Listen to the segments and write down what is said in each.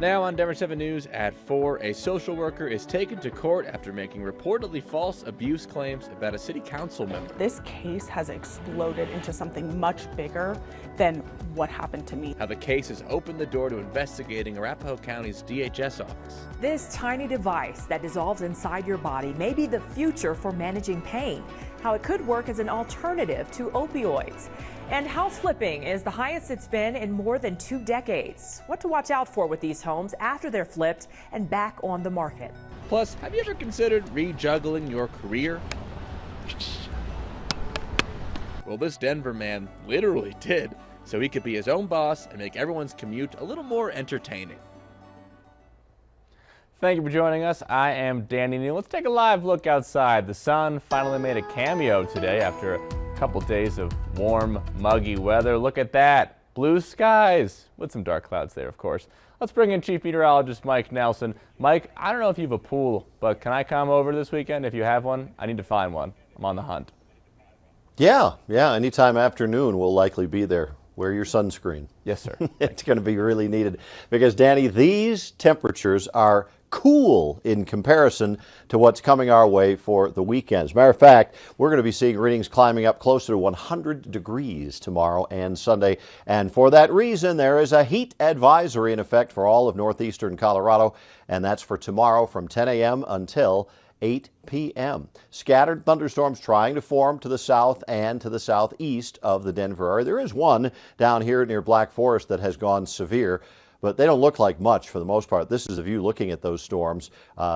Now on Denver 7 News at 4, a social worker is taken to court after making reportedly false abuse claims about a city council member. This case has exploded into something much bigger than what happened to me. How the case has opened the door to investigating Arapahoe County's DHS office. This tiny device that dissolves inside your body may be the future for managing pain. How it could work as an alternative to opioids. And house flipping is the highest it's been in more than 2 decades. What to watch out for with these homes after they're flipped and back on the market. Plus, have you ever considered rejuggling your career? Well, this Denver man literally did, so he could be his own boss and make everyone's commute a little more entertaining. Thank you for joining us. I am Danny Neal. Let's take a live look outside. The sun finally made a cameo today after a couple days of warm, muggy weather. Look at that. Blue skies with some dark clouds there, of course. Let's bring in Chief Meteorologist Mike Nelson. Mike, I don't know if you have a pool, but can I come over this weekend? If you have one, I need to find one. I'm on the hunt. Yeah, anytime afternoon we'll likely be there. Wear your sunscreen. Yes, sir. It's going to be really needed because, Danny, these temperatures are cool in comparison to what's coming our way for the weekend. As a matter of fact, we're going to be seeing readings climbing up closer to 100 degrees tomorrow and Sunday. And for that reason, there is a heat advisory in effect for all of northeastern Colorado. And that's for tomorrow from 10 a.m. until 8 p.m. Scattered thunderstorms trying to form to the south and to the southeast of the Denver area. There is one down here near Black Forest that has gone severe, but they don't look like much for the most part. This is a view looking at those storms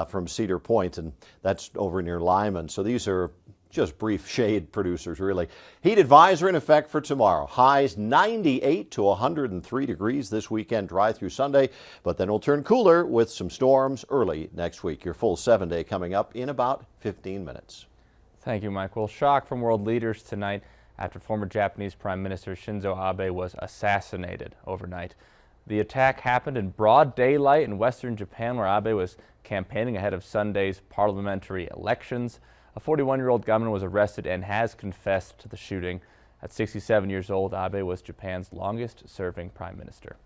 from Cedar Point, and that's over near Lyman. So these are just brief shade producers, really. Heat advisory in effect for tomorrow. Highs 98 to 103 degrees this weekend, dry through Sunday, but then it'll turn cooler with some storms early next week. Your full 7-day coming up in about 15 minutes. Thank you, Mike. Well, shock from world leaders tonight after former Japanese Prime Minister Shinzo Abe was assassinated overnight. The attack happened in broad daylight in western Japan, where Abe was campaigning ahead of Sunday's parliamentary elections. A 41-year-old gunman was arrested and has confessed to the shooting. At 67 years old, Abe was Japan's longest-serving prime minister.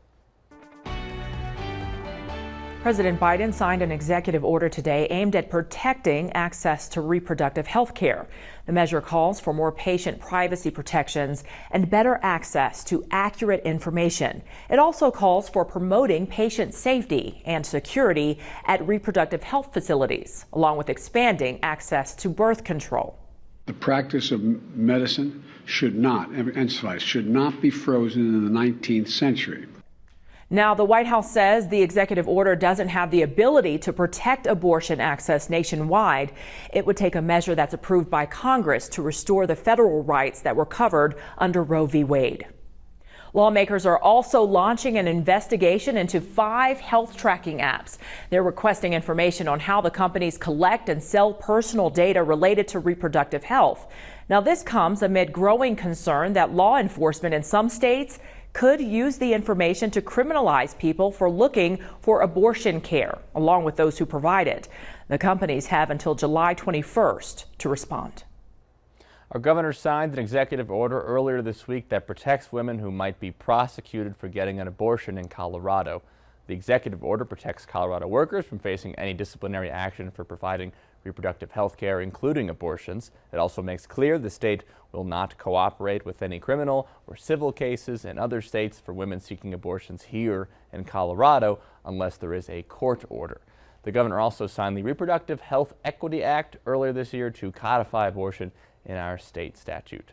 President Biden signed an executive order today aimed at protecting access to reproductive health care. The measure calls for more patient privacy protections and better access to accurate information. It also calls for promoting patient safety and security at reproductive health facilities, along with expanding access to birth control. The practice of medicine should not, emphasize, should not be frozen in the 19th century. Now, the White House says the executive order doesn't have the ability to protect abortion access nationwide. It would take a measure that's approved by Congress to restore the federal rights that were covered under Roe v. Wade. Lawmakers are also launching an investigation into 5 health tracking apps. They're requesting information on how the companies collect and sell personal data related to reproductive health. Now, this comes amid growing concern that law enforcement in some states could use the information to criminalize people for looking for abortion care, along with those who provide it. The companies have until July 21st to respond. Our governor signed an executive order earlier this week that protects women who might be prosecuted for getting an abortion in Colorado. The executive order protects Colorado workers from facing any disciplinary action for providing reproductive health care, including abortions. It also makes clear the state will not cooperate with any criminal or civil cases in other states for women seeking abortions here in Colorado unless there is a court order. The governor also signed the Reproductive Health Equity Act earlier this year to codify abortion in our state statute.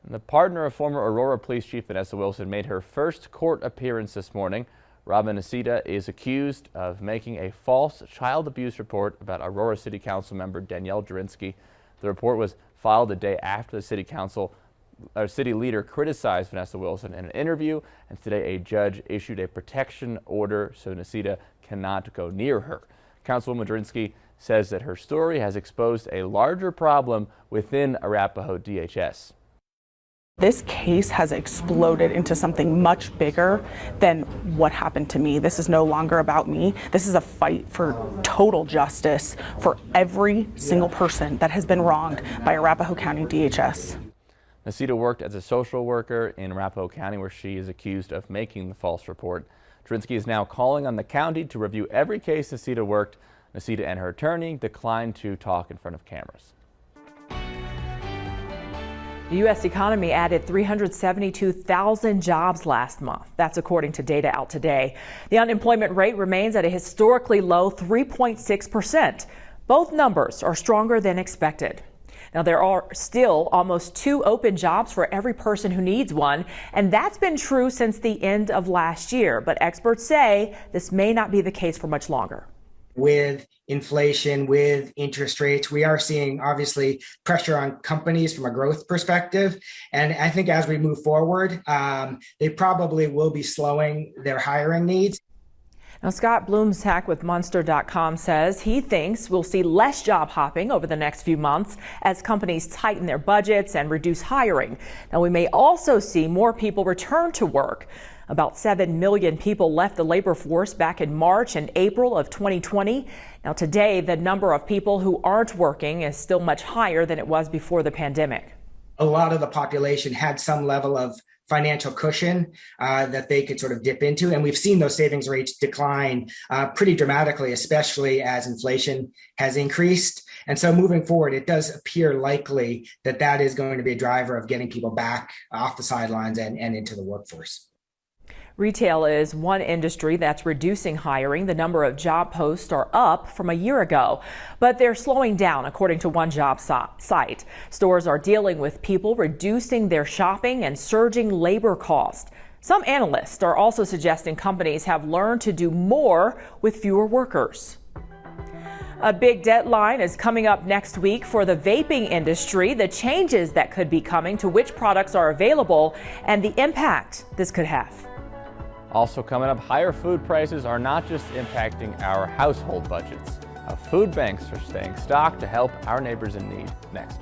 And the partner of former Aurora Police Chief Vanessa Wilson made her first court appearance this morning. Robin Nacita is accused of making a false child abuse report about Aurora City Council member Danielle Durinsky. The report was filed a day after the city leader criticized Vanessa Wilson in an interview, and today a judge issued a protection order so Nacita cannot go near her. Councilwoman Durinsky says that her story has exposed a larger problem within Arapahoe DHS. This case has exploded into something much bigger than what happened to me. This is no longer about me. This is a fight for total justice for every single person that has been wronged by Arapahoe County DHS. Nacita worked as a social worker in Arapahoe County, where she is accused of making the false report. Drinsky is now calling on the county to review every case Nacita worked. Nacita and her attorney declined to talk in front of cameras. The U.S. economy added 372,000 jobs last month. That's according to data out today. The unemployment rate remains at a historically low 3.6%. Both numbers are stronger than expected. Now, there are still almost 2 open jobs for every person who needs one, and that's been true since the end of last year. But experts say this may not be the case for much longer. With inflation, with interest rates, we are seeing obviously pressure on companies from a growth perspective. And I think as we move forward, they probably will be slowing their hiring needs. Now, Scott Blumsack with Monster.com says he thinks we'll see less job hopping over the next few months as companies tighten their budgets and reduce hiring. Now, we may also see more people return to work. About 7 million people left the labor force back in March and April of 2020. Now, today, the number of people who aren't working is still much higher than it was before the pandemic. A lot of the population had some level of financial cushion that they could sort of dip into. And we've seen those savings rates decline pretty dramatically, especially as inflation has increased. And so moving forward, it does appear likely that that is going to be a driver of getting people back off the sidelines and into the workforce. Retail is one industry that's reducing hiring. The number of job posts are up from a year ago, but they're slowing down, according to one job site. Stores are dealing with people reducing their shopping and surging labor costs. Some analysts are also suggesting companies have learned to do more with fewer workers. A big deadline is coming up next week for the vaping industry, the changes that could be coming to which products are available, and the impact this could have. Also coming up, higher food prices are not just impacting our household budgets. How food banks are staying stocked to help our neighbors in need. Next.